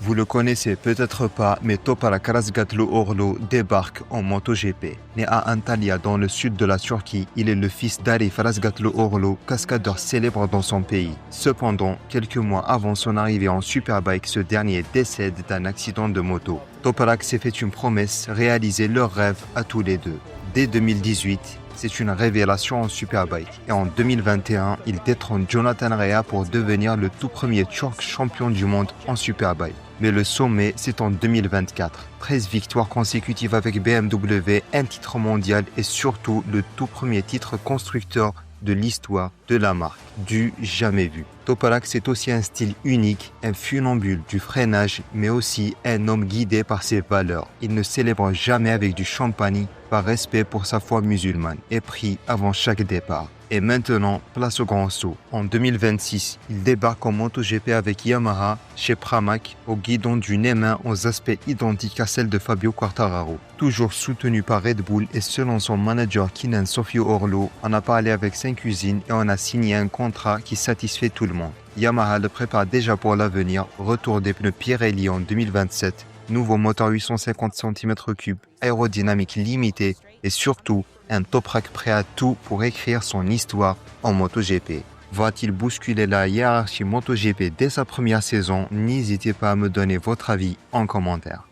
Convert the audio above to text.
Vous le connaissez peut-être pas, mais Toprak Razgatlıoğlu débarque en MotoGP. Né à Antalya dans le sud de la Turquie, il est le fils d'Arif Razgatlıoğlu, cascadeur célèbre dans son pays. Cependant, quelques mois avant son arrivée en Superbike, ce dernier décède d'un accident de moto. Toprak s'est fait une promesse, réaliser leur rêve à tous les deux. Dès 2018, c'est une révélation en Superbike. Et en 2021, il détrône Jonathan Rea pour devenir le tout premier Turc champion du monde en Superbike. Mais le sommet, c'est en 2024. 13 victoires consécutives avec BMW, un titre mondial et surtout le tout premier titre constructeur de l'histoire de la marque, du jamais vu. Toprak, c'est aussi un style unique, un funambule du freinage, mais aussi un homme guidé par ses valeurs. Il ne célèbre jamais avec du champagne, par respect pour sa foi musulmane, et prie avant chaque départ. Et maintenant, place au grand saut. En 2026, il débarque en MotoGP avec Yamaha chez Pramac, au guidon d'une M1 aux aspects identiques à celle de Fabio Quartararo. Toujours soutenu par Red Bull et selon son manager Kenan Sofuoglu, on a parlé avec 5 usines et on a signé un contrat qui satisfait tout le monde. Yamaha le prépare déjà pour l'avenir, retour des pneus Pirelli en 2027, nouveau moteur 850 cm3, aérodynamique limitée et surtout un Toprak prêt à tout pour écrire son histoire en MotoGP. Va-t-il bousculer la hiérarchie MotoGP dès sa première saison? N'hésitez pas à me donner votre avis en commentaire.